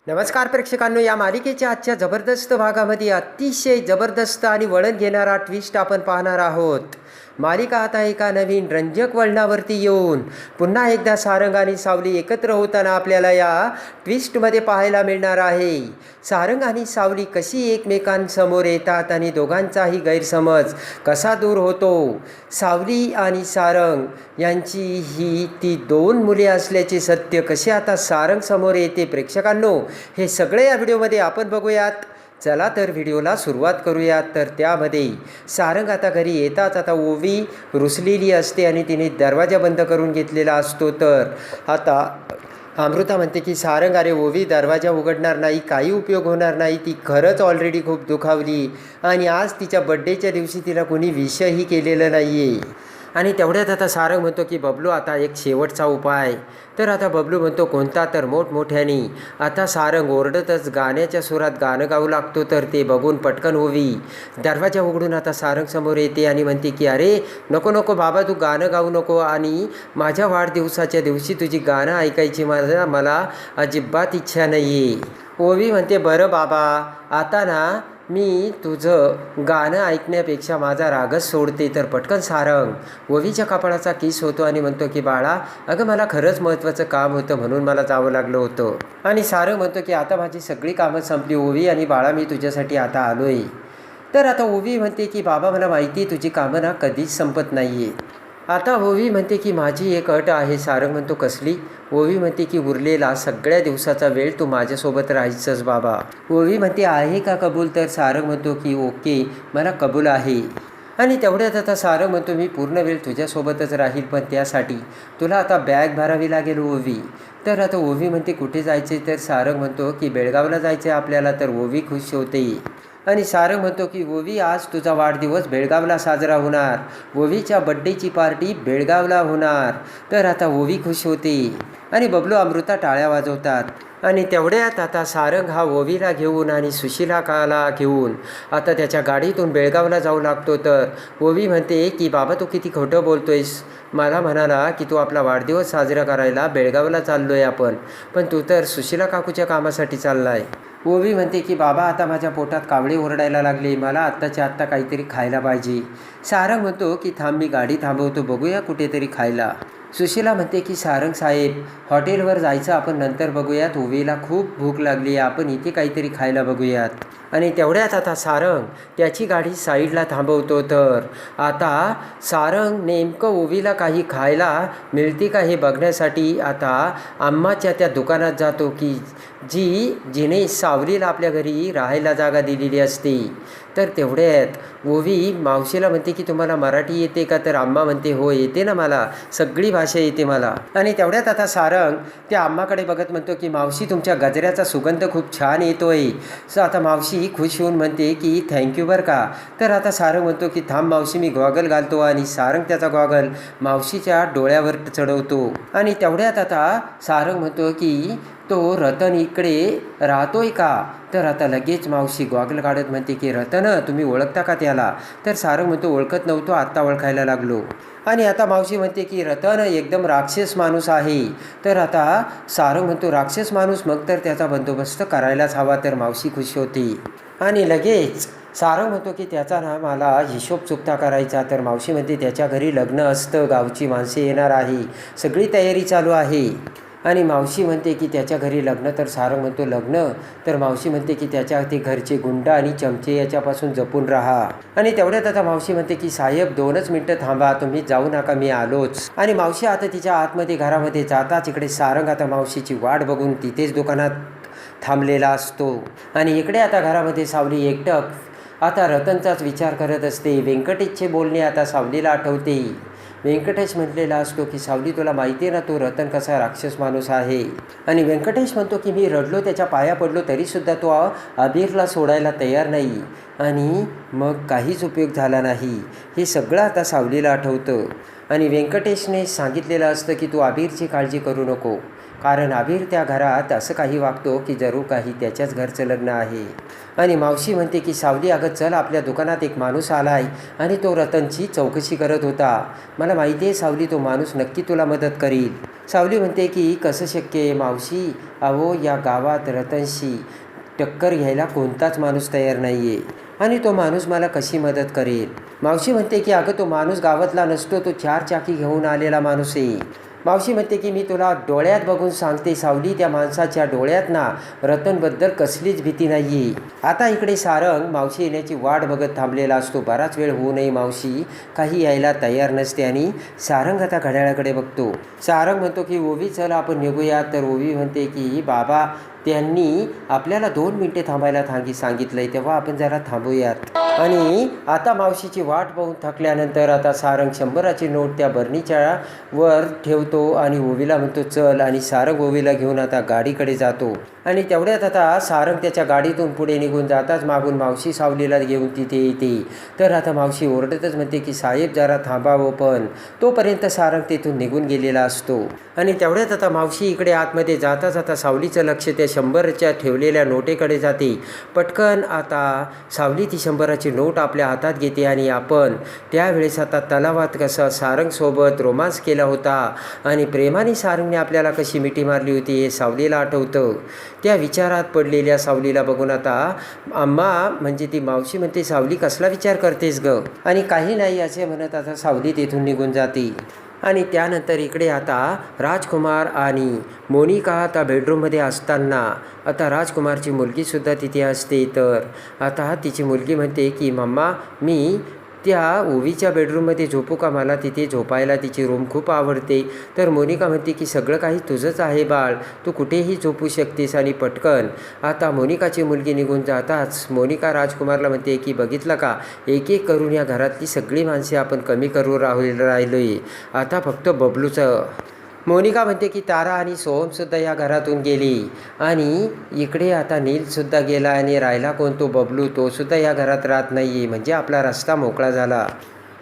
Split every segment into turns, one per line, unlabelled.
नमस्कार प्रेक्षकांनो, या मालिकेच्या आजच्या जबरदस्त भागामध्ये अतिशय जबरदस्त आणि वळण घेणारा ट्विस्ट आपण पाहणार आहोत. मालिका आता एका नवीन रंजक वळणावरती येऊन पुन्हा एकदा सारंग आणि सावली एकत्र होताना आपल्याला या ट्विस्टमध्ये पाहायला मिळणार आहे. सारंग आणि सावली कशी एकमेकांसमोर येतात आणि दोघांचाही गैरसमज कसा दूर होतो. सावली आणि सारंग यांची ही ती दोन मुले असल्याचे सत्य कसे आता सारंग समोर येते. प्रेक्षकांनो, हे सगळे या व्हिडिओमध्ये आपण बघूयात. चला तर व्हिडिओला सुरुवात करूयात. तर त्यामध्ये सारंग आता घरी येताच आता ओवी रुसलेली असते आणि तिने दरवाजा बंद करून घेतलेला असतो. तर आता अमृता म्हणते की सारंग, अरे ओवी दरवाजा उघडणार नाही, काही उपयोग होणार नाही, ती खरंच ऑलरेडी खूप दुखावली आणि आज तिच्या बड्डेच्या दिवशी तिला कोणी विषही केलेलं नाही आहे. आणि तेवढ्यात आता सारंग म्हणतो की बबलू, आता एक शेवटचा उपाय. तर आता बबलू म्हणतो कोणता. तर मोठमोठ्याने आता सारंग ओरडतच गाण्याच्या सुरात गाणं गाऊ लागतो. तर ते बघून पटकन ओवी दरवाजा उघडून आता सारंग समोर येते आणि म्हणते की अरे नको नको बाबा, तू गाणं गाऊ नको आणि माझ्या वाढदिवसाच्या दिवशी तुझी गाणं ऐकायची मला अजिबात इच्छा नाही आहे. ओवी म्हणते बरं बाबा, आता ना मी तुझं गाणं ऐकण्यापेक्षा माझा रागच सोडते. तर पटकन सारंग ओवीच्या कपाळाचा किस होतो आणि म्हणतो की बाळा, अगं मला खरंच महत्त्वाचं काम होतं म्हणून मला जावं लागलं होतं. आणि सारंग म्हणतो की आता माझी सगळी कामं संपली ओवी आणि बाळा, मी तुझ्यासाठी आता आलो आहे. तर आता ओवी म्हणते की बाबा, मला माहिती आहे तुझी कामं ना कधीच संपत नाही आहे. आता ओवी म्हणते की माझी एक अट आहे. सारंग म्हणतो कसली. ओवी म्हणते की उरलेला सगळ्या दिवसाचा वेळ तू माझ्यासोबत राहायचंच बाबा. ओवी म्हणते आहे का कबूल. तर सारंग म्हणतो की ओके, मला कबूल आहे. आणि तेवढ्यात आता सारंग म्हणतो मी पूर्ण वेळ तुझ्यासोबतच राहील, पण त्यासाठी तुला आता बॅग भरावी लागेल ओवी. तर आता ओवी म्हणते कुठे जायचे. तर सारंग म्हणतो की बेळगावला जायचे आपल्याला. तर ओवी खुश होते आणि सारंग म्हणतो की ओवी, आज तुझा वाढदिवस बेळगावला साजरा होणार, ओवीच्या बड्डेची पार्टी बेळगावला होणार. तर आता ओवी खुश होते आणि बबलू अमृता टाळ्या वाजवतात. आणि तेवढ्यात आता सारंग हा ओवीला घेऊन आणि सुशिलाला घेऊन आता त्याच्या गाडीतून बेळगावला जाऊ लागतो. तर ओवी म्हणते की बाबा, तू किती खोटं बोलतोयस. मला म्हणाला की तू आपला वाढदिवस साजरा करायला बेळगावला चाललो आहे आपण, पण तू तर सुशिला काकूच्या कामासाठी चालला आहे. ओवी म्हणते की बाबा, आता माझ्या पोटात कावळे ओरडायला लागले, मला आत्ताच्या आत्ता काहीतरी खायला पाहिजे. सारंग म्हणतो की थांब, मी गाडी थांबवतो, बघूया कुठेतरी खायला. सुशिला म्हणते की सारंग साहेब, हॉटेलवर जायचं आपण नंतर बघूयात, ओवीला खूप भूक लागली आहे, आपण इथे काहीतरी खायला बघूयात. आणि तेवढ्यात आता सारंग त्याची गाडी साईडला थांबवतो. तर आता सारंग नेमकं ओवीला काही खायला मिळते का हे बघण्यासाठी आता अम्माच्या त्या दुकानात जातो की जिने सावलीला आपल्या घरी राहायला जागा दिलेली असते. तर तेवढ्यात ओवी मावशीला म्हणते की तुम्हाला मराठी येते का. तर अम्मा म्हणते हो येते ना, मला सगळी भाषा येते मला. आणि तेवढ्यात आता सारंग त्या अम्माकडे बघत म्हणतो की मावशी, तुमच्या गजऱ्याचा सुगंध खूप छान येतो आहे. सो आता मावशी खुश होऊन म्हणते की थँक्यू बरं का. तर आता सारंग म्हणतो की थांब मावशी, मी गॉगल घालतो. आणि सारंग त्याचा गॉगल मावशीच्या डोळ्यावर चढवतो. आणि तेवढ्यात आता सारंग म्हणतो की तो रतन इकडे राहतोय का. तर आता लगेच मावशी गॉगल काढत म्हणते की रतन, तुम्ही ओळखता का त्याला. तर सारंग म्हणतो ओळखत नव्हतो, आत्ता ओळखायला लागलो. आणि आता मावशी म्हणते की रतन एकदम राक्षस माणूस आहे. तर आता सारंग म्हणतो राक्षस माणूस, मग तर त्याचा बंदोबस्त करायलाच हवा. तर मावशी खुश होती आणि लगेच सारंग म्हणतो की त्याचा ना मला हिशोब चुकता करायचा. तर मावशी म्हणते त्याच्या घरी लग्न असतं, गावची माणसे येणार आहे, सगळी तयारी चालू आहे. आणि मावशी म्हणते की त्याच्या घरी लग्न. तर सारंग म्हणतो लग्न. तर मावशी म्हणते की त्याच्या ते घरचे गुंड आणि चमचे याच्यापासून जपून राहा. आणि तेवढ्यात आता मावशी म्हणते की साहेब 2च मिनटं थांबा, तुम्ही जाऊ नका, मी आलोच. आणि मावशी आता तिच्या आतमध्ये घरामध्ये जाताच इकडे सारंग आता मावशीची वाट बघून तिथेच दुकानात थांबलेला असतो. आणि इकडे आता घरामध्ये सावली एकटक आता रतनचाच विचार करत असते. व्यंकटेशचे बोलणे आता सावलीला आठवते. व्यंकटेश म्हटलेला असतो की सावली, तुला माहिती आहे ना तो रतन कसा राक्षस माणूस आहे. आणि व्यंकटेश म्हणतो की मी रडलो, त्याच्या पाया पडलो, तरीसुद्धा तो अबीरला सोडायला तयार नाही आणि मग काहीच उपयोग झाला नाही. हे सगळं आता सावलीला आठवतं. आणि व्यंकटेशने सांगितलेलं असतं की तू अबीरची काळजी करू नको, कारण अबीर त्या घरात असं काही वागतो की जरूर काही त्याच्याच घरचं लग्न आहे. आणि मावशी म्हणते की सावली, अगं चल, आपल्या दुकानात एक माणूस आला आहे आणि तो रतनची चौकशी करत होता. मला माहिती आहे सावली, तो माणूस नक्की तुला मदत करील. सावली म्हणते की कसं शक्य आहे मावशी, अहो या गावात रतनशी टक्कर घ्यायला कोणताच माणूस तयार नाही आहे आणि तो माणूस मला कशी मदत करेल. मावशी म्हणते की अगं तो माणूस गावातला नसतो, तो 4 चाकी घेऊन आलेला माणूस आहे. मावशी म्हणते की मी तुला डोळ्यात बघून सांगते सावली, त्या माणसाच्या डोळ्यात ना रतनबद्दल कसलीच भीती नाही आहे. आता इकडे सारंग मावशी येण्याची वाट बघत थांबलेला असतो. बराच वेळ होऊ नये मावशी काही यायला तयार नसते आणि सारंग आता घड्याळाकडे बघतो. सारंग म्हणतो की ओवी चला आपण निघूया. तर ओवी म्हणते की बाबा त्यांनी आपल्याला 2 मिनिटे थांबायला सांगितलं आहे, तेव्हा आपण जरा थांबूयात. आणि आता मावशीची वाट पाहून थकल्यानंतर आता सारंग 100ची नोट त्या बरणीच्या वर ठेवतो आणि ओवीला म्हणतो चल. आणि सारंग ओवीला घेऊन आता गाडीकडे जातो. आणि तेवढ्यात आता सारंग त्याच्या गाडीतून पुढे निघून जाताच मागून मावशी सावलीला घेऊन तिथे येते. तर आता मावशी ओरडतच म्हणते की साहेब जरा थांबावं, पण तोपर्यंत सारंग तेथून निघून गेलेला असतो. आणि तेवढ्यात आता मावशी इकडे आतमध्ये जाताच आता सावलीचं लक्ष त्या 100च्या ठेवलेल्या नोटेकडे जाते. पटकन आता सावली ती 100ची नोट आपल्या हातात घेते आणि आपण त्यावेळेस आता तलावात कसं सारंगसोबत रोमांस केला होता आणि प्रेमाने सारंगने आपल्याला कशी मिठी मारली होती हे सावलीला आठवतं. त्या विचारात पडलेल्या सावलीला बघून आता अम्मा म्हणजे ती मावशी म्हणते सावली कसला विचार करतेस ग. आणि काही नाही असे म्हणत आता सावली तेथून निघून जाते. आणि त्यानंतर इकडे आता राजकुमार आणि मोनिका आता बेडरूममध्ये असताना आता राजकुमारची मुलगीसुद्धा तिथे असते. तर आता तिची मुलगी म्हणते की मम्मा मी त्या ओवीच्या बेडरूममध्ये झोपू का, मला तिथे झोपायला तिची रूम खूप आवडते. तर मोनिका म्हणते की सगळं काही तुझंच आहे बाळ, तू कुठेही झोपू शकतेस. आणि पटकन आता मोनिकाची मुलगी निघून जाताच मोनिका राजकुमारला म्हणते की बघितलं का, एक एक करून या घरातली सगळी माणसे आपण कमी करू राहिलो आहे, आता फक्त बबलूचं. मोनिका म्हणते की तारा आणि सोहमसुद्धा या घरातून गेली आणि इकडे आता नीलसुद्धा गेला आणि राहिला कोण, तो बबलू, तोसुद्धा या घरात राहत नाही आहे, म्हणजे आपला रस्ता मोकळा झाला.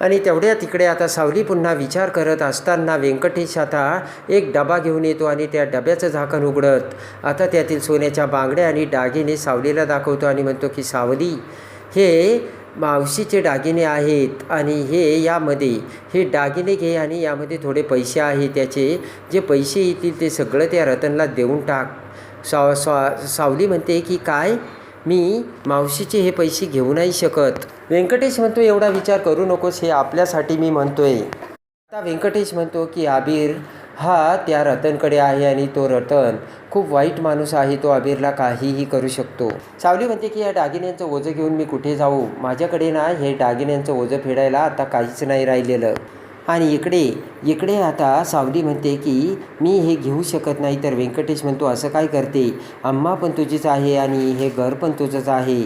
आणि तेवढ्यात इकडे आता सावली पुन्हा विचार करत असताना व्यंकटेश आता एक डबा घेऊन येतो आणि त्या डब्याचं झाकण उघडत आता त्यातील सोन्याच्या बांगड्या आणि दागिने सावलीला दाखवतो आणि म्हणतो की सावली हे मावशीचे दागिने आहेत आणि हे दागिने घे आणि यामध्ये थोडे पैसे आहे, त्याचे जे पैसे येतील ते सगळं त्या रतनला देऊन टाक. सावली म्हणते की काय, मी मावशीचे हे पैसे घेऊ नाही शकत. व्यंकटेश म्हणतो एवढा विचार करू नकोस, हे आपल्यासाठी मी म्हणतोय. आता व्यंकटेश म्हणतो की आबीर हा त्या रतनकडे आहे आणि तो रतन खूप वाईट माणूस आहे, तो आबीरला काहीही करू शकतो. सावली म्हणते की या दागिन्यांचं ओझं घेऊन मी कुठे जाऊ, माझ्याकडे ना हे दागिन्यांचं ओझं फेडायला आता काहीच नाही राहिलेलं. आणि इकडे आता सावली म्हणते की मी हे घेऊ शकत नाही. तर व्यंकटेश म्हणतो असं काय करते, अम्मा पण तुझीच आहे आणि हे घर पण तुझंच आहे.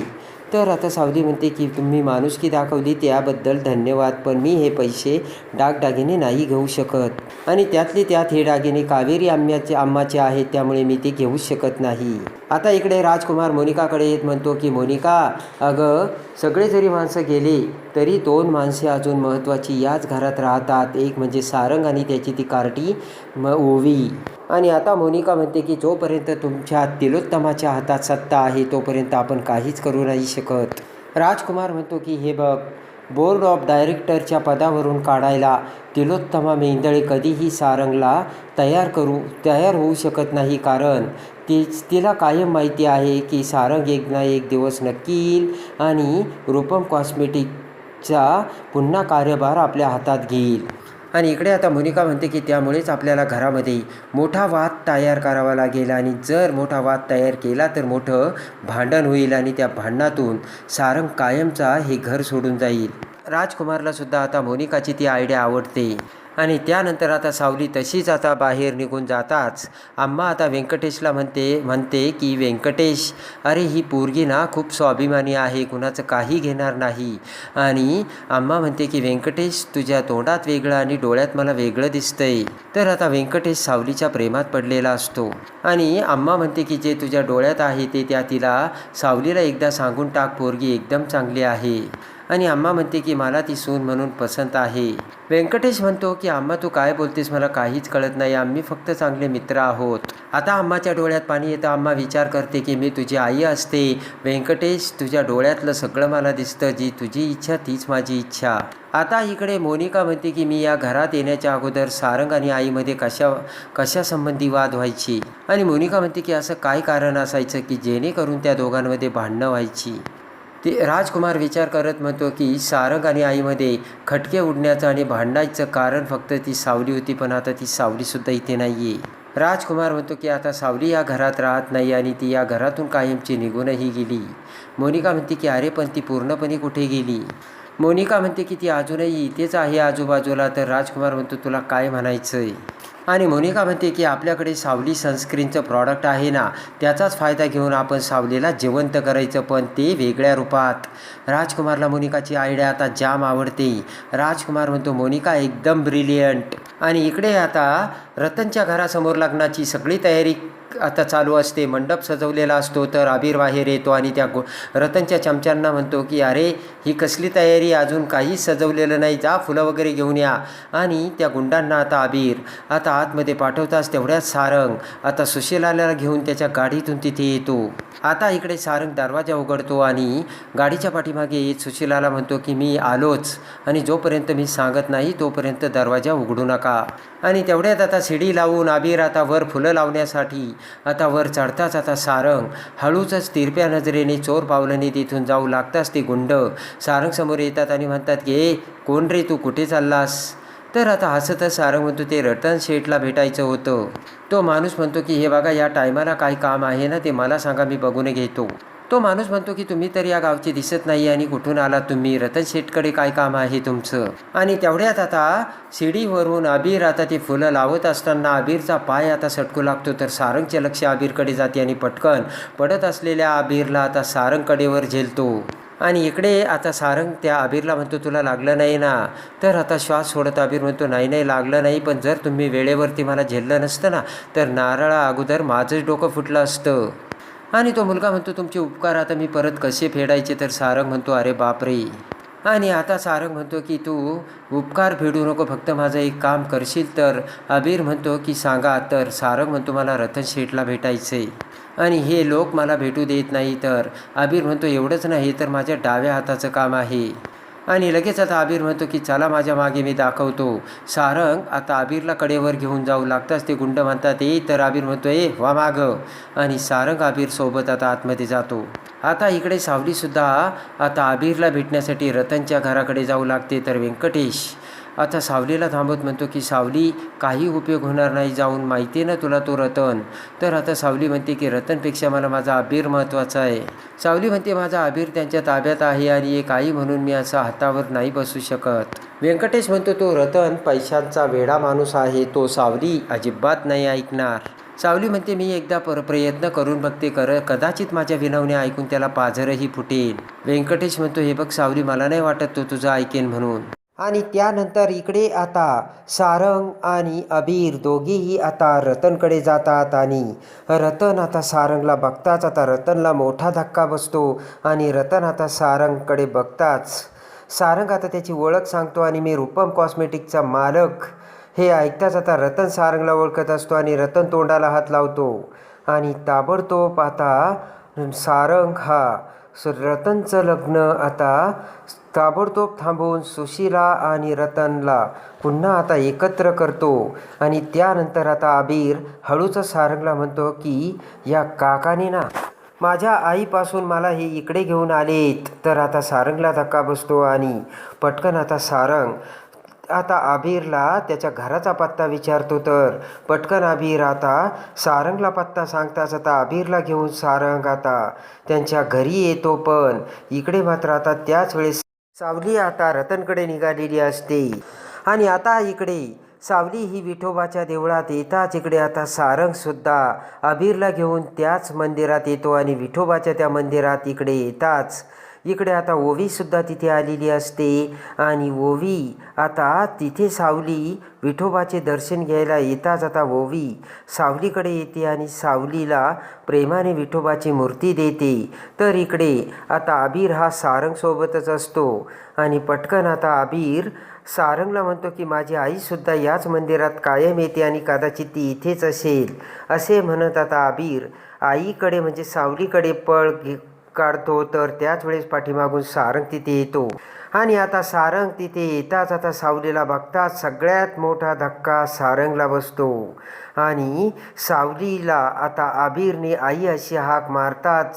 तर आता सावली म्हणते की तुम्ही माणुसकी दाखवली त्याबद्दल धन्यवाद, पण मी हे पैसे दागिने नाही घेऊ शकत आणि त्यातले त्यात हे दागिने कावेरी अम्माचे आहेत, त्यामुळे मी ते घेऊ शकत नाही. आता इकडे राजकुमार मोनिकाकडे येत म्हणतो की मोनिका अगं सगळे जरी माणसं गेले तरी 2 माणसे अजून महत्त्वाची याच घरात राहतात, एक म्हणजे सारंग आणि त्याची ती कार्टी ओवी. आणि आता मोनिका म्हणते की जोपर्यंत तुमच्या तिलोत्तमाच्या हातात सत्ता आहे तोपर्यंत आपण काहीच करू नाही शकत. राजकुमार म्हणतो की हे बघ, बोर्ड ऑफ डायरेक्टरच्या पदावरून काढायला तिलोत्तमा मेंदळे कधीही सारंगला तयार होऊ शकत नाही, कारण तिला कायम माहिती आहे की सारंग एक ना एक दिवस नक्की येईल आणि रूपम कॉस्मेटिकचा पुन्हा कार्यभार आपल्या हातात घेईल. आणि इकडे आता मोनिका म्हणते की त्यामुळेच आपल्याला घरामध्ये मोठा वाद तयार करावा लागेल आणि जर मोठा वाद तयार केला तर मोठं भांडण होईल आणि त्या भांडणातून सारंग कायमचा हे घर सोडून जाईल. राजकुमारला सुद्धा आता मोनिकाची ती आयडिया आवडते. आणि त्यानंतर आता सावली तशीच आता बाहेर निघून जाताच अम्मा आता व्यंकटेशला म्हणते की व्यंकटेश अरे ही पोरगी ना खूप स्वाभिमानी आहे, कुणाचं काही घेणार नाही. आणि अम्मा म्हणते की व्यंकटेश तुझ्या तोंडात वेगळं आणि डोळ्यात मला वेगळं दिसतंय. तर आता व्यंकटेश सावलीच्या प्रेमात पडलेला असतो आणि अम्मा म्हणते की जे तुझ्या डोळ्यात आहे ते तिला सावलीला एकदा सांगून टाक, पोरगी एकदम चांगली आहे. आणि अम्मा म्हणते की मला ती सून म्हणून पसंत आहे. व्यंकटेश म्हणतो की अम्मा तू काय बोलतेस, मला काहीच कळत नाही, आम्ही फक्त चांगले मित्र आहोत. आता अम्माच्या डोळ्यात पाणी येतं. अम्मा विचार करते की मी तुझी आई असते व्यंकटेश, तुझ्या डोळ्यातलं सगळं मला दिसतं, जी तुझी इच्छा तीच माझी इच्छा. आता इकडे मोनिका म्हणते की मी या घरात येण्याच्या अगोदर सारंग आणि आईमध्ये कशा संबंधी वाद व्हायची. आणि मोनिका म्हणते की असं काय कारण असायचं की जेणेकरून त्या दोघांमध्ये भांडणं व्हायची. ते राजकुमार विचार करत म्हणतो की सारंग आणि आईमध्ये खटके उडण्याचं आणि भांडायचं कारण फक्त ती सावली होती, पण आता ती सावलीसुद्धा इथे नाही आहे. राजकुमार म्हणतो की आता सावली या घरात राहत नाही आणि ती या घरातून कायमची निघूनही गेली. मोनिका म्हणते की अरे पण ती पूर्णपणे कुठे गेली. मोनिका म्हणते की ती अजूनही इथेच आहे आजूबाजूला. तर राजकुमार म्हणतो तुला काय म्हणायचं आहे. आणि मोनिका म्हणते की आपल्याकडे सावली सनस्क्रीनचं प्रॉडक्ट आहे ना, त्याचाच फायदा घेऊन आपण सावलीला जिवंत करायचं, पण ते वेगळ्या रूपात. राजकुमारला मोनिकाची आयडिया आता जाम आवडते. राजकुमार म्हणतो मोनिका एकदम ब्रिलियंट. आणि इकडे आता रतनच्या घरासमोर लग्नाची सगळी तयारी आता चालू असते. मंडप सजवलेला असतो. तर अबीर बाहेर येतो आणि त्या रतनच्या चमच्यांना म्हणतो की अरे ही कसली तयारी, अजून काहीच सजवलेलं नाही, जा फुलं वगैरे घेऊन या. आणि त्या गुंडांना आता अबीर आता आतमध्ये पाठवताच तेवढ्याच सारंग आता सुशीलाला घेऊन त्याच्या गाडीतून तिथे येतो. आता इकडे सारंग दरवाजा उघडतो आणि गाडीच्या पाठीमागे येत सुशीलाला म्हणतो की मी आलोच आणि जोपर्यंत मी सांगत नाही तोपर्यंत दरवाजा उघडू नका. आणि तेवढ्यात आता शिडी लावून अबीर आता वर फुलं लावण्यासाठी आता वर चढताच आता सारंग हळूच तिरप्या नजरेने चोर पावलांनी तिथून जाऊ लागताच ते गुंड सारंग समोर येतात आणि म्हणतात की ए कोण रे तू, कुठे चाललास. तर आता हसतच सारंग म्हणतो ते रतन शेठला भेटायचं होतं. तो माणूस म्हणतो की हे बघा या टायमाला काय काम आहे ना ते मला सांगा, मी बघून घेतो. तो माणूस म्हणतो की तुम्ही तर या गावचे दिसत नाही आणि कुठून आलात तुम्ही, रतन शेठकडे काय काम आहे तुमचं. आणि तेवढ्यात आता शिडीवरून अबीर आता ते फुलं लावत असताना अबीरचा पाय आता सटकू लागतो. तर सारंगचे लक्ष अबीरकडे जाते आणि पटकन पडत असलेल्या अबीरला आता सारंगकडेवर झेलतो. आणि इकडे आता सारंग त्या अबीरला म्हणतो तुला लागलं नाही ना. तर आता श्वास सोडत अबीर म्हणतो नाही लागलं नाही, पण जर तुम्ही वेळेवरती मला झेललं नसतं ना तर नारळा अगोदर माझंच डोकं फुटलं असतं. आणि तो मुलगा म्हणतो तुमचे उपकार आता मी परत कसे फेडायचे. तर सारंग म्हणतो अरे बापरे. आणि आता सारंग म्हणतो की तू उपकार फेडू नको, फक्त माझं एक काम करशील तर. अबीर म्हणतो की सांगा. तर सारंग म्हणतो मला रतन शेठला भेटायचे आणि हे लोक मला भेटू देत नाही. तर अबीर म्हणतो एवढंच नाही तर माझ्या डाव्या हाताचं काम आहे. आणि लगेच आता अबीर म्हणतो की चला माझ्या मागे मी दाखवतो. सारंग आता अबीरला कडेवर घेऊन जाऊ लागताच ते गुंड म्हणतात ए. तर अबीर म्हणतो ए वा मागं. आणि सारंग अबीर सोबत आता आतमध्ये जातो. आता इकडे सावलीसुद्धा आता अबीरला भेटण्यासाठी रतनच्या घराकडे जाऊ लागते. तर व्यंकटेश आता सावलीला थांबत म्हणतो की सावली काही उपयोग होणार नाही जाऊन, माहिती आहे ना तुला तो रतन. तर आता सावली म्हणते की रतनपेक्षा मला माझा अबीर महत्त्वाचा आहे. सावली म्हणते माझा अबीर त्यांच्या ताब्यात आहे आणि एक आई म्हणून मी असा हातावर नाही बसू शकत. व्यंकटेश म्हणतो तो रतन पैशांचा वेडा माणूस आहे, तो सावली अजिबात नाही ऐकणार. सावली म्हणते मी एकदा प्रयत्न करून बघते, कदाचित माझ्या विनवण्या ऐकून त्याला पाझरही फुटेल. व्यंकटेश म्हणतो हे बघ सावली मला नाही वाटत तो तुझं ऐकेन म्हणून. आणि त्यानंतर इकडे आता सारंग आणि अबीर दोघेही आता रतनकडे जातात. आणि रतन आता सारंगला बघताच आता रतनला मोठा धक्का बसतो. आणि रतन आता सारंगकडे बघताच सारंग आता त्याची ओळख सांगतो आणि मी रूपम कॉस्मेटिकचा मालक. हे ऐकताच आता रतन सारंगला ओळखत असतो आणि रतन तोंडाला हात लावतो. आणि ताबडतोब आता सारंग हा रतनचं लग्न आता ताबडतोब थांबवून सुशीला आणि रतनला पुन्हा आता एकत्र करतो. आणि त्यानंतर आता अबीर हळूच सारंगला म्हणतो की या काकाने ना माझ्या आईपासून मला हे इकडे घेऊन आलेत. तर आता सारंगला धक्का बसतो आणि पटकन आता सारंग आता अबीरला त्याच्या घराचा पत्ता विचारतो. तर पटकन अबीर आता सारंगला पत्ता सांगताच आता अबीरला घेऊन सारंग आता त्यांच्या घरी येतो. पण इकडे मात्र आता त्याच वेळेस सावली आता रतनकडे निघालेली असते. आणि आता इकडे सावली ही विठोबाच्या देवळात येताच इकडे आता सारंगसुद्धा अबीरला घेऊन त्याच मंदिरात येतो. आणि विठोबाच्या त्या मंदिरात इकडे येताच इकडे आता ओवीसुद्धा तिथे आलेली असते आणि ओवी आता तिथे सावली विठोबाचे दर्शन घ्यायला येताच आता ओवी सावलीकडे येते आणि सावलीला प्रेमाने विठोबाची मूर्ती देते. तर इकडे आता अबीर हा सारंगसोबतच असतो आणि पटकन आता अबीर सारंगला म्हणतो की माझी आईसुद्धा याच मंदिरात कायम येते आणि कदाचित ती इथेच असेल. असे म्हणत आता अबीर आईकडे म्हणजे सावलीकडे पळ काढतो. तर त्याच वेळेस पाठीमागून सारंग तिथे येतो आणि आता सारंग तिथे येताच आता सावलीला बघताच सगळ्यात मोठा धक्का सारंगला बसतो आणि सावलीला आता अबीरने आई अशी हाक मारताच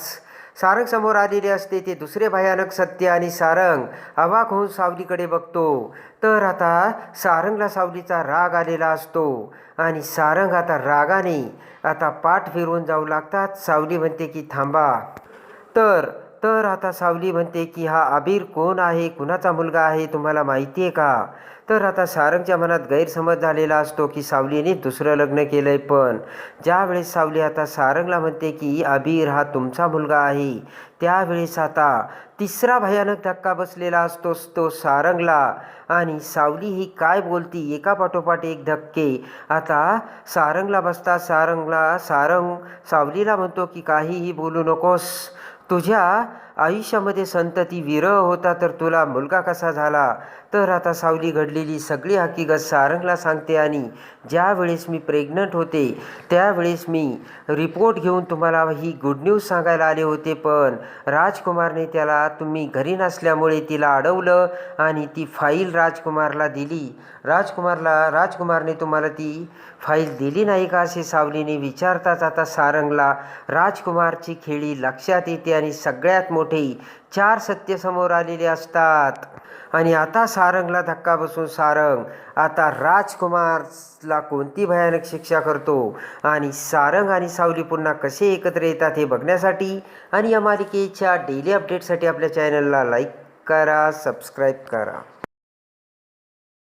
सारंग समोर आलेले असते ते दुसरे भयानक सत्य आणि सारंग अवाक होऊन सावलीकडे बघतो. तर आता सारंगला सावलीचा राग आलेला असतो आणि सारंग आता रागाने आता पाठ फिरवून जाऊ लागतात. सावली म्हणते की थांबा. तर आता सावली म्हणते की हा अबीर कोण आहे, कुणाचा मुलगा आहे, तुम्हाला माहिती आहे का? तर आता सारंगच्या मनात गैरसमज झालेला असतो की सावलीने दुसरं लग्न केलं आहे. पण ज्यावेळेस सावली आता सारंगला म्हणते की अबीर हा तुमचा मुलगा आहे, त्यावेळेस आता तिसरा भयानक धक्का बसलेला असतो तो सारंगला आणि सावली ही काय बोलती एका पाठोपाठ एक धक्के आता सारंगला बसता. सारंग सावलीला म्हणतो की काहीही बोलू नकोस, तुझ्या आयुष्यामध्ये संतती विरह होता तर तुला मुलगा कसा झाला? तर आता सावली घडलेली सगळी हकीकत सारंगला सांगते आणि ज्या वेळेस मी प्रेग्नंट होते त्यावेळेस मी रिपोर्ट घेऊन तुम्हाला ही गुड न्यूज सांगायला आले होते, पण राजकुमारने त्याला तुम्ही घरी नसल्यामुळे तिला अडवलं आणि ती फाईल राजकुमारला दिली. राजकुमारने तुम्हाला ती फाईल दिली नाही का असे सावलीने विचारताच आता सारंगला राजकुमारची खेळी लक्षात येते आणि सगळ्यात मोठे 4 सत्य समोर आलेले असतात आणि आता सारंगला धक्का बसून सारंग आता राजकुमारला कोणती भयानक शिक्षा करतो आणि सारंग आणि सावली पुन्हा कसे एकत्र येतात हे बघण्यासाठी आणि या मालिकेच्या डेली अपडेटसाठी आपल्या चॅनलला लाईक करा, सबस्क्राईब करा.